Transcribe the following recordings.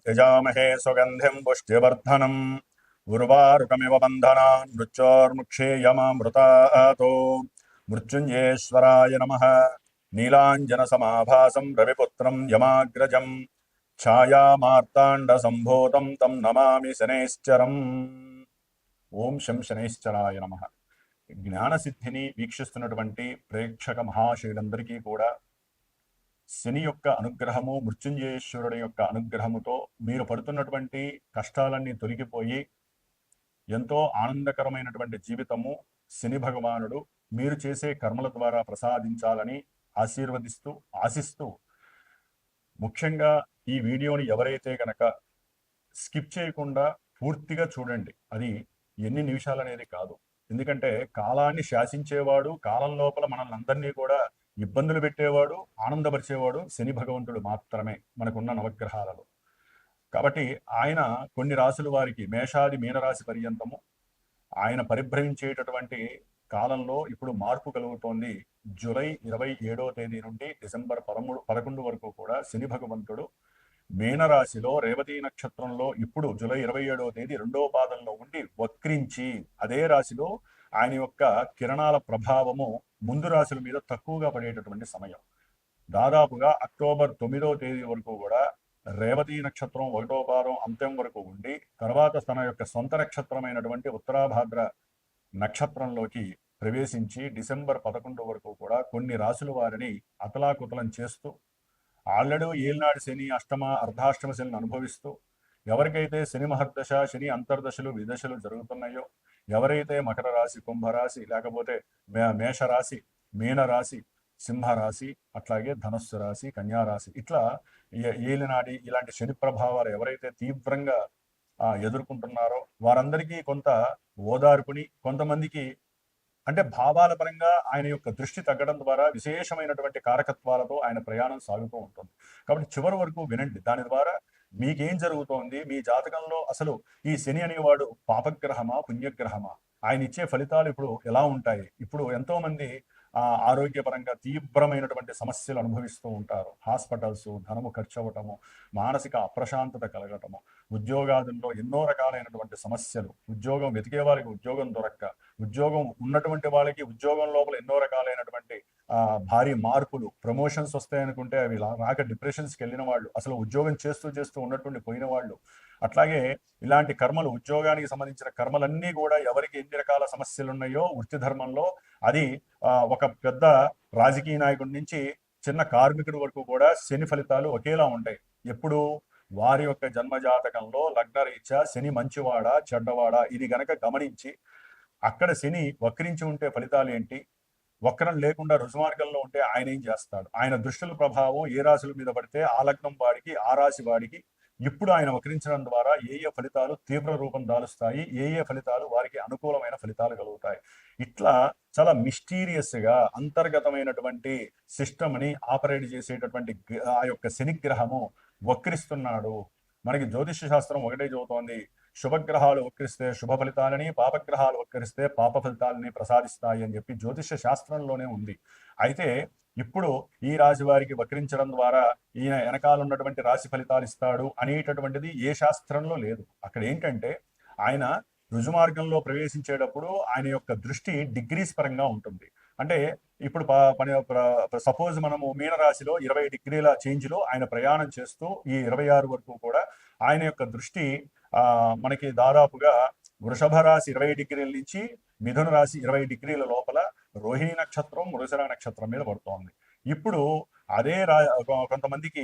యజామహే సుగంధిం పుష్టివర్ధనం ఉర్వారుకమివ బంధనాన్ మృత్యోర్ముక్షేయమామృతాతో మృత్యుంజయేశ్వరాయ నమః. నీలాంజన సమాభాసం రవిపుత్రం యమాగ్రజం ఛాయామార్తాండ సంభూతం తం నమామి శనైశ్చరం. ఓం శం శనైశ్చరాయ నమః. జ్ఞానసిద్ధిని వీక్షిస్తున్నటువంటి ప్రేక్షక మహాశయులందరికీ కూడా శని యొక్క అనుగ్రహము, మృత్యుంజయేశ్వరుడి యొక్క అనుగ్రహముతో మీరు పడుతున్నటువంటి కష్టాలన్నీ తొలగిపోయి ఎంతో ఆనందకరమైనటువంటి జీవితము శని భగవానుడు మీరు చేసే కర్మల ద్వారా ప్రసాదించాలని ఆశీర్వదిస్తూ ఆశిస్తూ, ముఖ్యంగా ఈ వీడియోని ఎవరైతే కనుక స్కిప్ చేయకుండా పూర్తిగా చూడండి. అది ఎన్ని నిమిషాలు అనేది కాదు, ఎందుకంటే కాలాన్ని శాసించేవాడు, కాలం లోపల మనల్ని అందరినీ కూడా ఇబ్బందులు పెట్టేవాడు, ఆనందపరిచేవాడు శని భగవంతుడు మాత్రమే మనకున్న నవగ్రహాలలో. కాబట్టి ఆయన కొన్ని రాశుల వారికి మేషాది మీనరాశి పర్యంతము ఆయన పరిభ్రమించేటటువంటి కాలంలో ఇప్పుడు మార్పు కలుగుతోంది. జూలై 27వ తేదీ నుండి డిసెంబర్ 11 వరకు కూడా శని భగవంతుడు మీనరాశిలో రేవతి నక్షత్రంలో ఇప్పుడు జూలై 27వ తేదీ 2వ పాదంలో ఉండి వక్రించి అదే రాశిలో ఆయన యొక్క కిరణాల ప్రభావము ముందు రాశుల మీద తక్కువగా పడేటటువంటి సమయం. దాదాపుగా అక్టోబర్ 9వ తేదీ వరకు కూడా రేవతి నక్షత్రం 1వ పాదం అంత్యం వరకు ఉండి తర్వాత తన యొక్క సొంత నక్షత్రమైనటువంటి ఉత్తరాభాద్ర నక్షత్రంలోకి ప్రవేశించి డిసెంబర్ 11 వరకు కూడా కొన్ని రాశుల వారిని అతలాకుతలం చేస్తూ ఆల్రెడీ ఏలినాడు శని, అష్టమ అర్ధాష్టమ శనిని అనుభవిస్తూ ఎవరికైతే శని మహర్దశ, శని అంతర్దశలు విదశలు జరుగుతున్నాయో, ఎవరైతే మకర రాశి, కుంభరాశి, లేకపోతే మేషరాశి, మీనరాశి, సింహరాశి, అట్లాగే ధనస్సు రాశి, కన్యారాశి, ఇట్లా ఏలినాడి ఇలాంటి శని ప్రభావాలు ఎవరైతే తీవ్రంగా ఎదుర్కొంటున్నారో వారందరికీ కొంత ఓదార్పుని, కొంతమందికి అంటే భావాల పరంగా ఆయన యొక్క దృష్టి తగ్గడం ద్వారా విశేషమైనటువంటి కారకత్వాలతో ఆయన ప్రయాణం సాగుతూ ఉంటుంది. కాబట్టి చివరి వరకు వినండి. దాని ద్వారా మీకేం జరుగుతోంది, మీ జాతకంలో అసలు ఈ శని అనేవాడు పాపగ్రహమా, పుణ్యగ్రహమా, ఆయన ఇచ్చే ఫలితాలు ఇప్పుడు ఎలా ఉంటాయి. ఇప్పుడు ఎంతో మంది ఆరోగ్యపరంగా తీవ్రమైనటువంటి సమస్యలు అనుభవిస్తూ ఉంటారు. హాస్పిటల్స్, ధనము ఖర్చు అవ్వటము, మానసిక అప్రశాంతత కలగటము, ఉద్యోగాదుల్లో ఎన్నో రకాలైనటువంటి సమస్యలు, ఉద్యోగం వెతికే వాళ్ళకి ఉద్యోగం దొరక్క, ఉద్యోగం ఉన్నటువంటి వాళ్ళకి ఉద్యోగం లోపల ఎన్నో రకాలైనటువంటి భారీ మార్పులు, ప్రమోషన్స్ వస్తాయనుకుంటే అవి రాక డిప్రెషన్స్కి వెళ్ళిన వాళ్ళు, అసలు ఉద్యోగం చేస్తూ ఉన్నటువంటి పోయిన వాళ్ళు, అట్లాగే ఇలాంటి కర్మలు, ఉద్యోగానికి సంబంధించిన కర్మలన్నీ కూడా ఎవరికి ఎన్ని రకాల సమస్యలు ఉన్నాయో వృత్తి ధర్మంలో, అది ఒక పెద్ద రాజకీయ నాయకుడి నుంచి చిన్న కార్మికుడి వరకు కూడా శని ఫలితాలు ఒకేలా ఉంటాయి. ఎప్పుడు వారి యొక్క జన్మజాతకంలో లగ్నరీత్యా శని మంచివాడా చెడ్డవాడా ఇది గనక గమనించి అక్కడ శని వక్రించి ఉంటే ఫలితాలు ఏంటి, వక్రం లేకుండా రుజుమార్గంలో ఉంటే ఆయన ఏం చేస్తాడు, ఆయన దృష్టుల ప్రభావం ఏ రాశుల మీద పడితే ఆ లగ్నం వాడికి, ఆ రాశి వాడికి ఇప్పుడు ఆయన వక్రించడం ద్వారా ఏ ఫలితాలు తీవ్ర రూపం దాలుస్తాయి, ఏ ఫలితాలు వారికి అనుకూలమైన ఫలితాలు కలుగుతాయి. ఇట్లా చాలా మిస్టీరియస్గా అంతర్గతమైనటువంటి సిస్టమ్ని ఆపరేట్ చేసేటటువంటి ఆ యొక్క శనిగ్రహము వక్రిస్తున్నాడు. మనకి జ్యోతిష శాస్త్రం ఒకటే చెబుతోంది, శుభగ్రహాలు వక్రిస్తే శుభ ఫలితాలని, పాపగ్రహాలు వక్రిస్తే పాప ఫలితాలని ప్రసాదిస్తాయి అని చెప్పి జ్యోతిష శాస్త్రంలోనే ఉంది. అయితే ఇప్పుడు ఈ రాశి వారికి వక్రించడం ద్వారా ఈయన వెనకాల ఉన్నటువంటి రాశి ఫలితాలు ఇస్తాడు అనేటటువంటిది ఏ శాస్త్రంలో లేదు. అక్కడ ఏంటంటే ఆయన రుజుమార్గంలో ప్రవేశించేటప్పుడు ఆయన యొక్క దృష్టి డిగ్రీస్ పరంగా ఉంటుంది. అంటే ఇప్పుడు సపోజ్ మనము మీనరాశిలో 20 డిగ్రీల చేంజ్లో ఆయన ప్రయాణం చేస్తూ ఈ 26 వరకు కూడా ఆయన యొక్క దృష్టి మనకి దాదాపుగా వృషభ రాశి 20 డిగ్రీల నుంచి మిథున రాశి 20 డిగ్రీల లోపల రోహిణి నక్షత్రం, మృగశిర నక్షత్రం మీద పడుతోంది. ఇప్పుడు అదే కొంతమందికి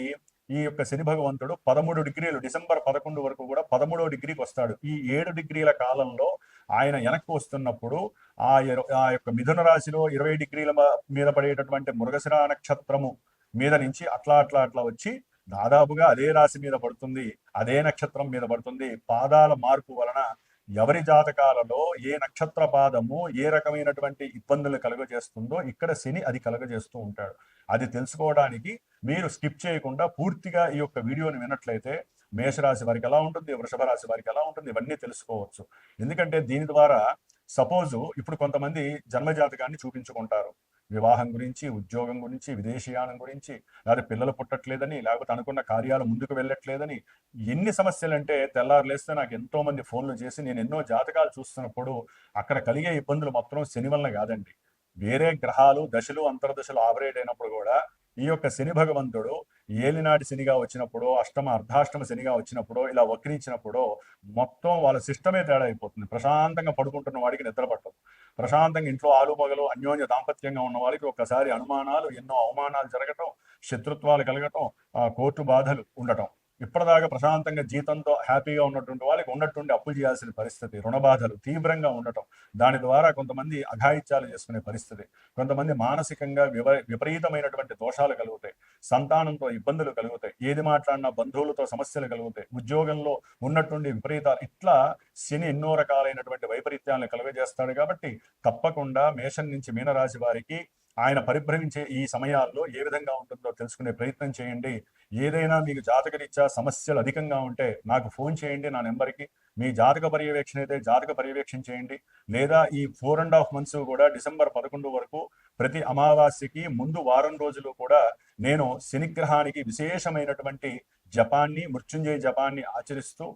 ఈ యొక్క శని భగవంతుడు 13 డిగ్రీలు డిసెంబర్ 11 వరకు కూడా 13వ డిగ్రీకి వస్తాడు. ఈ 7 డిగ్రీల కాలంలో ఆయన వెనక్కి వస్తున్నప్పుడు ఆ యొక్క మిథున రాశిలో 20 డిగ్రీల మీద పడేటటువంటి మృగశిర నక్షత్రము మీద నుంచి అట్లా వచ్చి దాదాపుగా అదే రాశి మీద పడుతుంది, అదే నక్షత్రం మీద పడుతుంది. పాదాల మార్పు వలన ఎవరి జాతకాలలో ఏ నక్షత్ర పాదము ఏ రకమైనటువంటి ఇబ్బందులు కలుగజేస్తుందో ఇక్కడ శని అది కలుగజేస్తూ ఉంటాడు. అది తెలుసుకోవడానికి మీరు స్కిప్ చేయకుండా పూర్తిగా ఈ యొక్క వీడియోని విన్నట్లయితే మేషరాశి వారికి ఎలా ఉంటుంది, వృషభ రాశి వారికి ఎలా ఉంటుంది, ఇవన్నీ తెలుసుకోవచ్చు. ఎందుకంటే దీని ద్వారా సపోజు ఇప్పుడు కొంతమంది జన్మజాతకాన్ని చూపించుకుంటారు. వివాహం గురించి, ఉద్యోగం గురించి, విదేశీయానం గురించి, లేకపోతే పిల్లలు పుట్టట్లేదని, లేకపోతే అనుకున్న కార్యాలు ముందుకు వెళ్ళట్లేదని, ఎన్ని సమస్యలంటే తెల్లారు లేస్తే నాకు ఎంతో మంది ఫోన్లు చేసి నేను ఎన్నో జాతకాలు చూస్తున్నప్పుడు అక్కడ కలిగే ఇబ్బందులు మొత్తం శని వలన కాదండి. వేరే గ్రహాలు దశలు అంతర్దశలు ఆపరేట్ అయినప్పుడు కూడా ఈ యొక్క శని భగవంతుడు ఏలినాటి శనిగా వచ్చినప్పుడు, అష్టమ అర్ధాష్టమ శనిగా వచ్చినప్పుడు, ఇలా వక్రించినప్పుడు మొత్తం వాళ్ళ సిస్టమే తేడా అయిపోతుంది. ప్రశాంతంగా పడుకుంటున్న వాడికి నిద్ర పట్టదు. ప్రశాంతంగా ఇంట్లో ఆలుమగలు అన్యోన్య దాంపత్యంగా ఉన్న వాళ్ళకి ఒక్కసారి అనుమానాలు, ఎన్నో అవమానాలు జరగటం, శత్రుత్వాలు కలగటం, కోర్టు బాధలు ఉండటం. ఇప్పటిదాకా ప్రశాంతంగా జీతంతో హ్యాపీగా ఉన్నటువంటి వాళ్ళకి ఉన్నట్టుండి అప్పులు చేయాల్సిన పరిస్థితి, రుణ బాధలు తీవ్రంగా ఉండటం, దాని ద్వారా కొంతమంది అఘాయిత్యాలు చేసుకునే పరిస్థితి, కొంతమంది మానసికంగా విపరీతమైనటువంటి దోషాలు కలుగుతాయి, సంతానంతో ఇబ్బందులు కలుగుతాయి, ఏది మాట్లాడినా బంధువులతో సమస్యలు కలుగుతాయి, ఉద్యోగంలో ఉన్నట్టుండి విపరీతాలు, ఇట్లా శని ఎన్నో రకాలైనటువంటి వైపరీత్యాలను కలుగజేస్తాడు. కాబట్టి తప్పకుండా మేషం నుంచి మీనరాశి వారికి ఆయన పరిభ్రమించే ఈ సమయాల్లో ఏ విధంగా ఉంటుందో తెలుసుకునే ప్రయత్నం చేయండి. ఏదైనా మీకు జాతకరీత్యా సమస్యలు అధికంగా ఉంటే నాకు ఫోన్ చేయండి నా నెంబర్కి. మీ జాతక పర్యవేక్షణ అయితే జాతక పర్యవేక్షణ చేయండి. లేదా ఈ 4.5 months కూడా డిసెంబర్ 11 వరకు ప్రతి అమావాస్యకి ముందు వారం రోజులు కూడా నేను శనిగ్రహానికి విశేషమైనటువంటి జపాన్ని, మృత్యుంజయ జపాన్ని ఆచరిస్తూ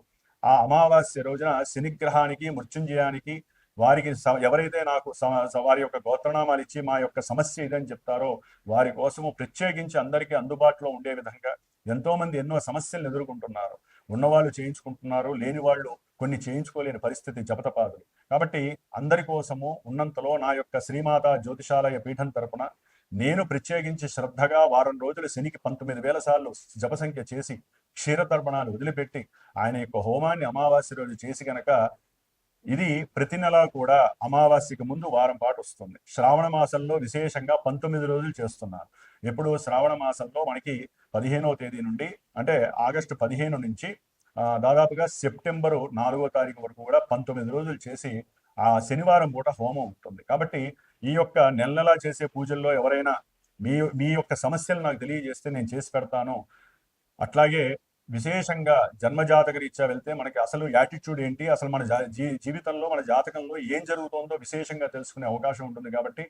ఆ అమావాస్య రోజున శనిగ్రహానికి, మృత్యుంజయానికి వారికి ఎవరైతే నాకు వారి యొక్క గోత్రనామాలు ఇచ్చి మా యొక్క సమస్య ఇదని చెప్తారో వారి కోసము ప్రత్యేకించి అందరికీ అందుబాటులో ఉండే విధంగా ఎంతో మంది ఎన్నో సమస్యలను ఎదుర్కొంటున్నారు. ఉన్నవాళ్ళు చేయించుకుంటున్నారు, లేని వాళ్ళు కొన్ని చేయించుకోలేని పరిస్థితి జపతపాదులు. కాబట్టి అందరి కోసము ఉన్నంతలో నా యొక్క శ్రీమాత జ్యోతిషాలయ పీఠం తరపున నేను ప్రత్యేకించి శ్రద్ధగా వారం రోజులు శనికి 19,000 సార్లు జపసంఖ్య చేసి క్షీరతర్పణాలు వదిలిపెట్టి ఆయన యొక్క హోమాన్ని అమావాస్య రోజు చేసి గనక ఇది ప్రతి నెల కూడా అమావాస్యకి ముందు వారం పాటు వస్తుంది. శ్రావణ మాసంలో విశేషంగా 19 రోజులు చేస్తున్నారు. ఎప్పుడు శ్రావణ మాసంలో మనకి 15వ తేదీ నుండి అంటే ఆగస్టు 15 నుంచి దాదాపుగా సెప్టెంబరు 4వ తారీఖు వరకు కూడా 19 రోజులు చేసి ఆ శనివారం పూట హోమం ఉంటుంది. కాబట్టి ఈ యొక్క నెల చేసే పూజల్లో ఎవరైనా మీ యొక్క సమస్యలు నాకు తెలియజేస్తే నేను చేసి పెడతాను. అట్లాగే విశేషంగా జన్మజాతక రీత్యా వెళ్తే మనకి అసలు యాటిట్యూడ్ ఏంటి, అసలు మన జీవితంలో మన జాతకంలో ఏం జరుగుతుందో విశేషంగా తెలుసుకునే అవకాశం ఉంటుంది. కాబట్టి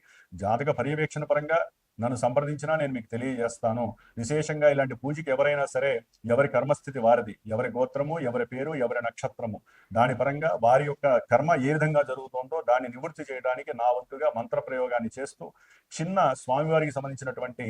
జాతక పర్యవేక్షణ పరంగా నన్ను సంప్రదించినా నేను మీకు తెలియజేస్తాను. విశేషంగా ఇలాంటి పూజకి ఎవరైనా సరే ఎవరి కర్మస్థితి వారిది, ఎవరి గోత్రము, ఎవరి పేరు, ఎవరి నక్షత్రము, దాని పరంగా వారి యొక్క కర్మ ఏ విధంగా జరుగుతుందో దాన్ని నివృత్తి చేయడానికి నా వంతుగా మంత్ర ప్రయోగాన్ని చేస్తూ చిన్న స్వామివారికి సంబంధించినటువంటి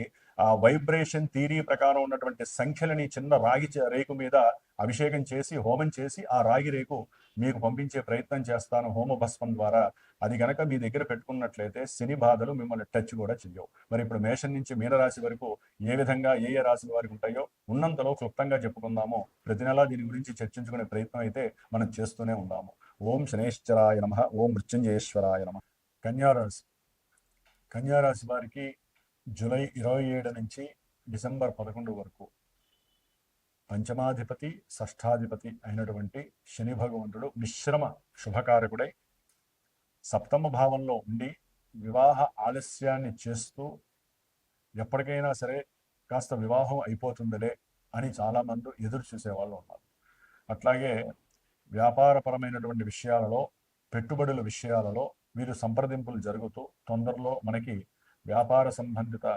వైబ్రేషన్ థియరీ ప్రకారం ఉన్నటువంటి సంఖ్యలని చిన్న రాగి రేకు మీద అభిషేకం చేసి హోమం చేసి ఆ రాగి రేకు మీకు పంపించే ప్రయత్నం చేస్తాను హోమ భస్మం ద్వారా. అది గనక మీ దగ్గర పెట్టుకున్నట్లయితే శని బాధలు మిమ్మల్ని టచ్ కూడా చెయ్యవు. మరి ఇప్పుడు మేషం నుంచి మీనరాశి వరకు ఏ విధంగా ఏ రాశి వారికి ఉంటాయో ఉన్నంతలో క్లుప్తంగా చెప్పుకుందాము. ప్రతి నెలా దీని గురించి చర్చించుకునే ప్రయత్నం అయితే మనం చేస్తూనే ఉన్నాము. ఓం శనేశ్వరాయ నమః, ఓం మృత్యుంజయేశ్వరాయ నమః. కన్యారాశి. కన్యారాశి వారికి జూలై 27 నుంచి డిసెంబర్ 11 వరకు పంచమాధిపతి, షష్ఠాధిపతి అయినటువంటి శని భగవంతుడు మిశ్రమ శుభకారకుడై సప్తమ భావంలో ఉండి వివాహ ఆలస్యాన్ని చేస్తూ ఎప్పటికైనా సరే కాస్త వివాహం అయిపోతుందిలే అని చాలామంది ఎదురు చూసేవాళ్ళు ఉన్నారు. అట్లాగే వ్యాపారపరమైనటువంటి విషయాలలో, పెట్టుబడుల విషయాలలో వీరు సంప్రదింపులు జరుగుతూ తొందరలో మనకి వ్యాపార సంబంధిత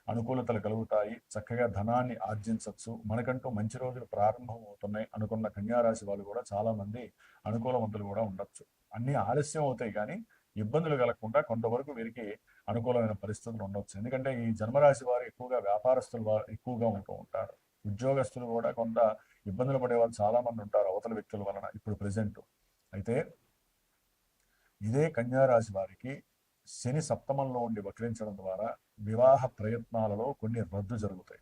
అనుకూలతలు కలుగుతాయి, చక్కగా ధనాన్ని ఆర్జించవచ్చు, మనకంటూ మంచి రోజులు ప్రారంభం అవుతున్నాయి అనుకున్న కన్యారాశి వాళ్ళు కూడా చాలామంది అనుకూలవంతులు కూడా ఉండొచ్చు. అన్నీ ఆలస్యం అవుతాయి కానీ ఇబ్బందులు కలగకుండా కొంతవరకు వీరికి అనుకూలమైన పరిస్థితులు ఉండొచ్చు. ఎందుకంటే ఈ జన్మరాశి వారు ఎక్కువగా వ్యాపారస్తులు వారు ఎక్కువగా ఉంటూ ఉంటారు. ఉద్యోగస్తులు కూడా కొంత ఇబ్బందులు పడే వాళ్ళు చాలామంది ఉంటారు అవతల వ్యక్తుల వలన ఇప్పుడు ప్రజెంట్. అయితే ఇదే కన్యారాశి వారికి శని సప్తమంలో ఉండి వక్రించడం ద్వారా వివాహ ప్రయత్నాలలో కొన్ని రద్దు జరుగుతాయి.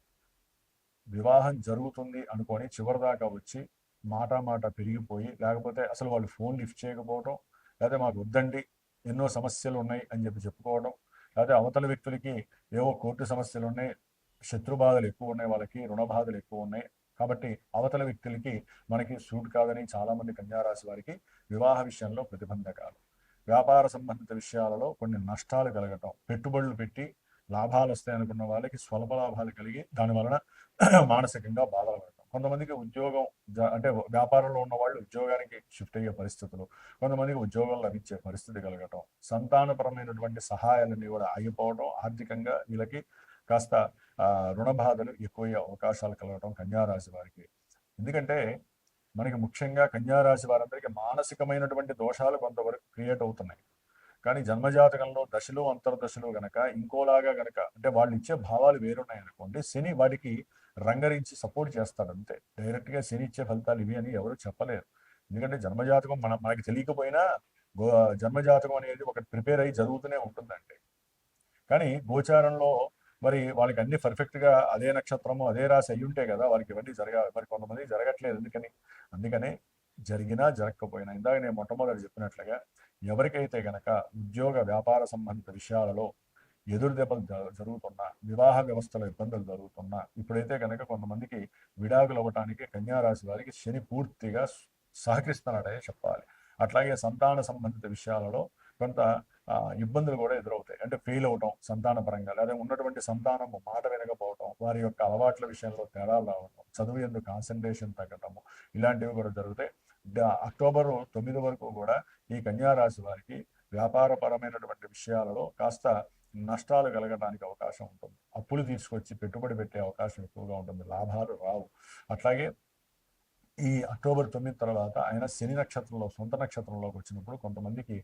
వివాహం జరుగుతుంది అనుకొని చివరిదాకా వచ్చి మాట పెరిగిపోయి, లేకపోతే అసలు వాళ్ళు ఫోన్ లిఫ్ట్ చేయకపోవడం, లేదా మాకు వద్దండి ఎన్నో సమస్యలు ఉన్నాయి అని చెప్పుకోవడం, లేదా అవతల వ్యక్తులకి ఏవో కోర్టు సమస్యలు ఉన్నాయి, శత్రు బాధలు ఎక్కువ ఉన్నాయి, వాళ్ళకి రుణ బాధలు ఎక్కువ ఉన్నాయి, కాబట్టి అవతల వ్యక్తులకి మనకి సూట్ కాదని చాలామంది కన్యారాశి వారికి వివాహ విషయంలో ప్రతిబంధకాలు. వ్యాపార సంబంధిత విషయాలలో కొన్ని నష్టాలు కలగటం, పెట్టుబడులు పెట్టి లాభాలు వస్తాయనుకున్న వాళ్ళకి స్వల్ప లాభాలు కలిగి దాని వలన మానసికంగా బాధలు పడటం, కొంతమందికి ఉద్యోగం అంటే వ్యాపారంలో ఉన్న వాళ్ళు ఉద్యోగానికి షిఫ్ట్ అయ్యే పరిస్థితులు, కొంతమందికి ఉద్యోగం లభించే పరిస్థితి కలగటం, సంతానపరమైనటువంటి సహాయాలన్నీ కూడా ఆగిపోవడం, ఆర్థికంగా వీళ్ళకి కాస్త రుణ బాధలు ఎక్కువయ్యే అవకాశాలు కలగటం కన్యారాశి వారికి. ఎందుకంటే మనకి ముఖ్యంగా కన్యారాశి వారందరికీ మానసికమైనటువంటి దోషాలు కొంతవరకు క్రియేట్ అవుతున్నాయి. కానీ జన్మజాతకంలో దశలు అంతర్దశలు గనక ఇంకోలాగా గనక అంటే వాళ్ళు ఇచ్చే భావాలు వేరున్నాయి అనుకోండి, శని వాటికి రంగరించి సపోర్ట్ చేస్తాడు అంతే. డైరెక్ట్గా శని ఇచ్చే ఫలితాలు ఇవి అని ఎవరు చెప్పలేరు. ఎందుకంటే జన్మజాతకం మనకి తెలియకపోయినా జన్మజాతకం అనేది ఒకటి ప్రిపేర్ అయ్యి జరుగుతూనే ఉంటుందండి. కానీ గోచారంలో మరి వాళ్ళకి అన్ని పర్ఫెక్ట్గా అదే నక్షత్రము అదే రాశి అయ్యి ఉంటే కదా వాళ్ళకి ఇవన్నీ మరి కొంతమంది జరగట్లేదు. అందుకని జరిగినా జరగకపోయినా ఇందాక నేను మొట్టమొదటి చెప్పినట్లుగా ఎవరికైతే గనక ఉద్యోగ వ్యాపార సంబంధిత విషయాలలో ఎదురు దెబ్బలు జరుగుతున్నా, వివాహ వ్యవస్థలో ఇబ్బందులు జరుగుతున్నా, ఇప్పుడైతే కనుక కొంతమందికి విడాకులు అవ్వటానికి కన్యారాశి వారికి శని పూర్తిగా సహకరిస్తున్నాడనే చెప్పాలి. అట్లాగే సంతాన సంబంధిత విషయాలలో కొంత ఇబ్బందులు కూడా ఎదురవుతాయి. అంటే ఫెయిల్ అవటం సంతాన పరంగా, లేదా ఉన్నటువంటి సంతానము మాట వినకపోవటం, వారి యొక్క అలవాట్ల విషయంలో తేడాలు రావటం, చదువు ఎందుకు కాన్సన్ట్రేషన్ తగ్గటము, ఇలాంటివి కూడా జరుగుతాయి. అక్టోబర్ 9 వరకు కూడా ఈ కన్యారాశి వారికి వ్యాపారపరమైనటువంటి విషయాలలో కాస్త నష్టాలు కలగడానికి అవకాశం ఉంటుంది. అప్పులు తీసుకొచ్చి పెట్టుబడి పెట్టే అవకాశం ఎక్కువగా ఉంటుంది. లాభాలు రావు. అట్లాగే ఈ అక్టోబర్ 9 తర్వాత ఆయన శని నక్షత్రంలో సొంత నక్షత్రంలోకి వచ్చినప్పుడు కొంతమందికి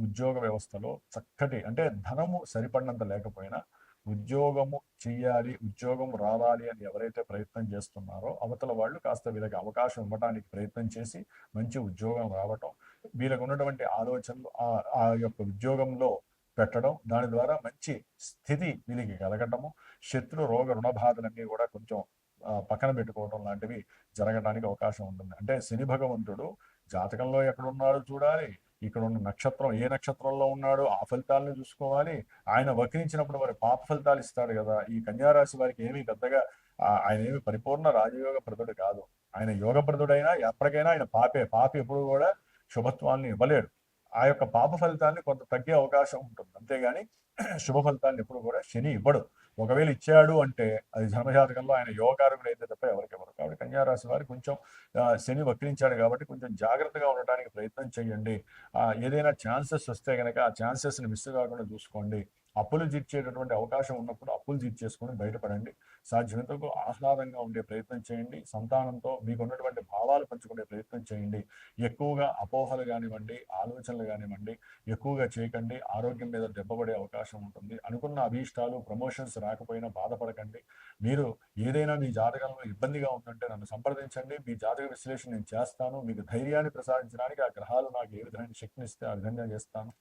ఉద్యోగ వ్యవస్థలో చక్కటి అంటే ధనము సరిపడినంత లేకపోయినా ఉద్యోగము చెయ్యాలి, ఉద్యోగం రావాలి అని ఎవరైతే ప్రయత్నం చేస్తున్నారో అవతల వాళ్ళు కాస్త వీళ్ళకి అవకాశం ఇవ్వడానికి ప్రయత్నం చేసి మంచి ఉద్యోగం రావటం, వీళ్ళకు ఉన్నటువంటి ఆలోచనలు ఆ యొక్క ఉద్యోగంలో పెట్టడం, దాని ద్వారా మంచి స్థితి వీళ్ళకి కలగటము, శత్రు రోగ రుణ బాధలన్నీ కూడా కొంచెం పక్కన పెట్టుకోవడం లాంటివి జరగడానికి అవకాశం ఉంటుంది. అంటే శని భగవంతుడు జాతకంలో ఎక్కడున్నాడో చూడాలి, ఇక్కడ ఉన్న నక్షత్రం ఏ నక్షత్రంలో ఉన్నాడో ఆ ఫలితాలను చూసుకోవాలి. ఆయన వక్రించినప్పుడు మరి పాప ఫలితాలు ఇస్తాడు కదా. ఈ కన్యారాశి వారికి ఏమీ పెద్దగా ఆయన ఏమి పరిపూర్ణ రాజయోగ ప్రదుడు కాదు. ఆయన యోగ ప్రదుడైనా ఎప్పటికైనా ఆయన పాపి ఎప్పుడు కూడా శుభత్వాన్ని ఇవ్వలేడు. ఆ యొక్క పాప ఫలితాన్ని కొంత తగ్గే అవకాశం ఉంటుంది. అంతేగాని శుభ ఫలితాన్ని ఎప్పుడు కూడా శని ఇవ్వడు. ఒకవేళ ఇచ్చాడు అంటే అది జన్మజాతకంలో ఆయన యోగకారకుడు అయితే తప్ప ఎవరికి ఇవ్వరు. కాబట్టి కన్యారాశి వారు కొంచెం శని వక్రించాడు కాబట్టి కొంచెం జాగ్రత్తగా ఉండటానికి ప్రయత్నం చేయండి. ఏదైనా ఛాన్సెస్ వస్తే కనుక ఆ ఛాన్సెస్ని మిస్ కాకుండా చూసుకోండి. అప్పులు తీర్చేటటువంటి అవకాశం ఉన్నప్పుడు అప్పులు తీర్చేసుకొని బయటపడండి. సాధ్యమైనంతవరకు ఆహ్లాదంగా ఉండే ప్రయత్నం చేయండి. సంతానంతో మీకున్నటువంటి భావాలు పంచుకునే ప్రయత్నం చేయండి. ఎక్కువగా అపోహలు కానివ్వండి, ఆలోచనలు కానివ్వండి ఎక్కువగా చేయకండి. ఆరోగ్యం మీద దెబ్బపడే అవకాశం ఉంటుంది. అనుకున్న అభీష్టాలు ప్రమోషన్స్ రాకపోయినా బాధపడకండి. మీరు ఏదైనా మీ జాతకంలో ఇబ్బందిగా ఉందంటే నన్ను సంప్రదించండి. మీ జాతక విశ్లేషణ నేను చేస్తాను. మీకు ధైర్యాన్ని ప్రసాదించడానికి ఆ గ్రహాలు నాకు ఏ విధమైన శక్తిని ఇస్తే ఆ విధంగా చేస్తాను.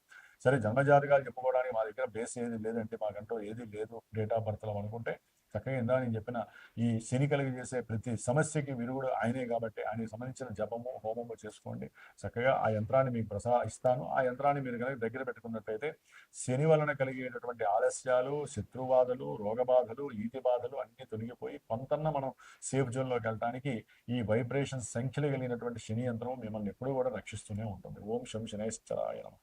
సరే, జన్మజాతకాలు చెప్పుకోవడానికి మా దగ్గర బేస్ ఏది లేదంటే మాకంటూ ఏది లేదు డేట్ ఆఫ్ బర్త్లో అనుకుంటే చక్కగా ఇందా నేను చెప్పిన ఈ శని కలిగజేసే ప్రతి సమస్యకి విరుగుడు ఆయనే కాబట్టి ఆయనకి సంబంధించిన జపము హోమము చేసుకోండి. చక్కగా ఆ యంత్రాన్ని మీకు ఇస్తాను. ఆ యంత్రాన్ని మీరు కనుక దగ్గర పెట్టుకున్నట్లయితే శని వలన కలిగేటటువంటి ఆలస్యాలు, శత్రుబాధలు, రోగబాధలు, ఈతి బాధలు అన్నీ తొలగిపోయి కొంతన్న మనం సేఫ్ జోన్లోకి వెళ్ళడానికి ఈ వైబ్రేషన్ సంఖ్యలు కలిగినటువంటి శని యంత్రం మిమ్మల్ని ఎప్పుడూ కూడా రక్షిస్తూనే ఉంటుంది. ఓం శం శనేశ్వరాయ నమః.